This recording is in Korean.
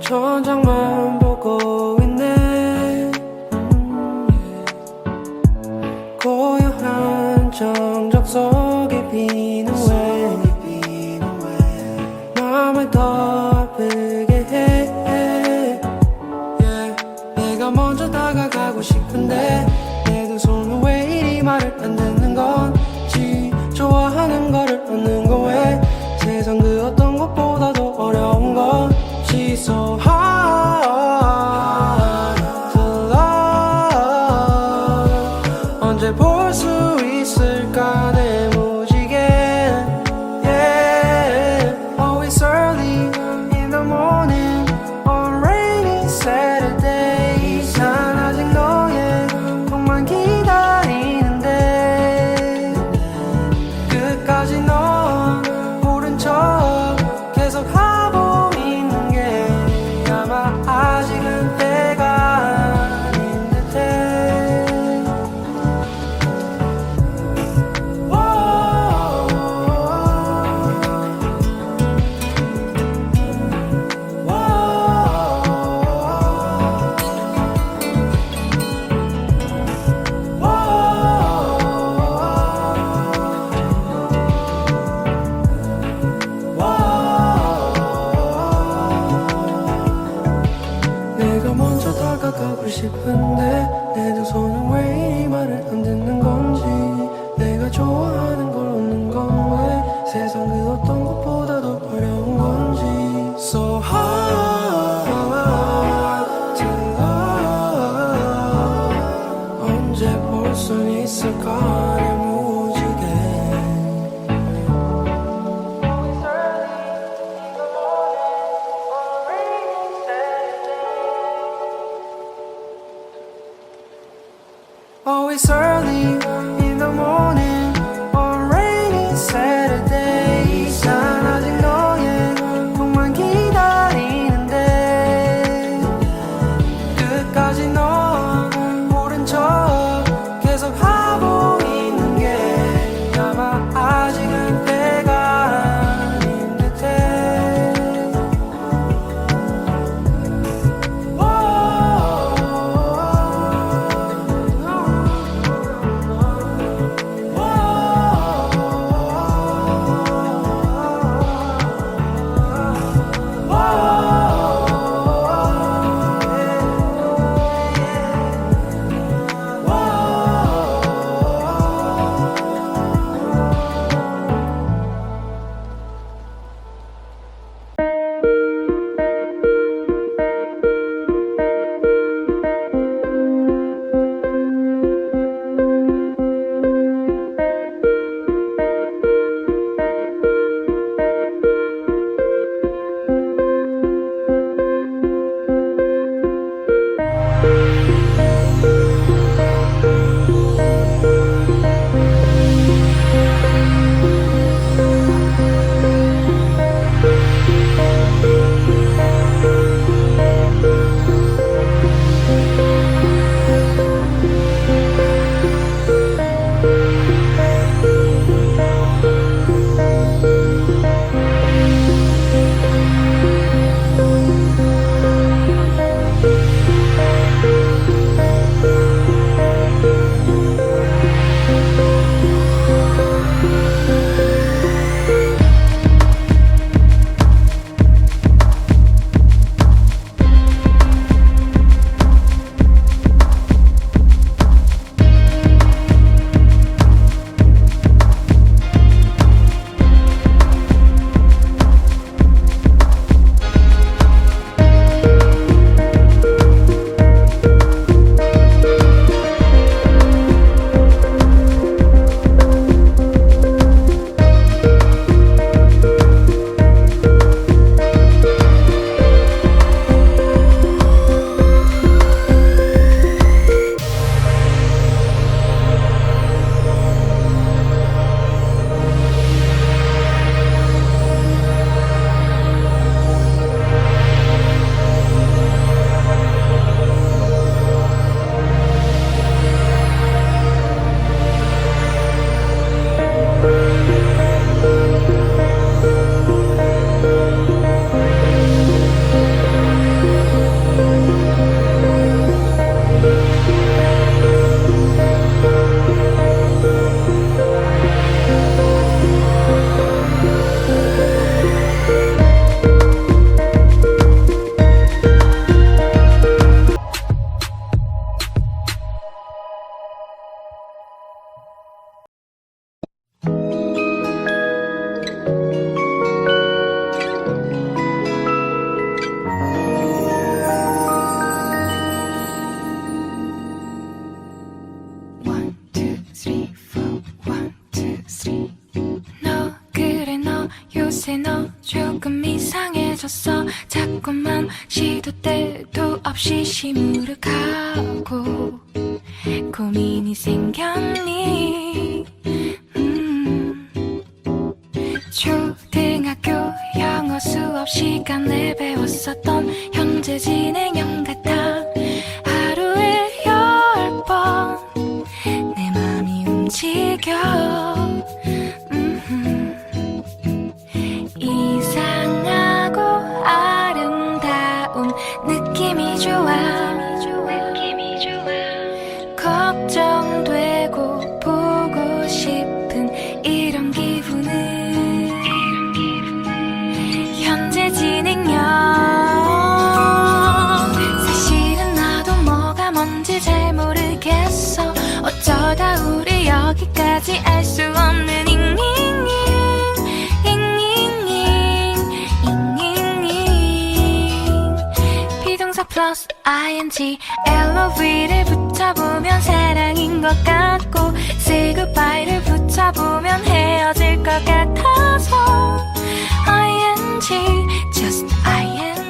천장만 보고 있네. 고요한 정적 속에 비는 왜 맘을 더 아프게 해. 내가 먼저 다가가고 싶은데 내 두 손은 왜 이리 말을 안 듣는 건지. 좋아하는 거를 얻는 건 왜 세상 그 어떤 것보다도 어려운 건지. So hard to love. 언제 볼 수 있을까 내 무지개. Yeah. Always early in the morning on rainy Saturday. 난 아직 너의 통만 기다리는데 끝까지 넌 모른 척 계속 하고 있는 게 아마 아직은 때가 아닌 듯해. 내가 먼저 다가가고 싶은데 내 두 손은 왜 이 말을 안 듣는 건지. 내가 좋아하는 걸 얻는 건 왜 세상 그 어떤 것보다도 어려운 건지. So hard to love. 언제 볼 수 있을까 내 무지개. Always early in the morning on rainy Saturday. 난 아직 너의 통만 기다리는데 끝까지 넌 모른 척 계속 하고 있는 게 아마 아직은 때가 아닌 듯해. 이제 너 조금 이상해졌어. 자꾸만 시도 때도 없이 시무룩하고 고민이 생겼니. 초등학교 영어 수업 시간에 배웠었던 형제 진행형 같아. 하루에 10번 내 맘이 움직여. 이상하고 아름다운 느낌이 좋아. 걱정되고 보고 싶은 이런 기분은 현재 진행형. 사실은 나도 뭐가 뭔지 잘 모르겠어. 어쩌다 우리 여기까지 알 수 없는 잉잉잉 비동사 플러스 ing LOV를 붙여보면 사랑인 것 같고 say goodbye를 붙여보면 헤어질 것 같아서 ing just ing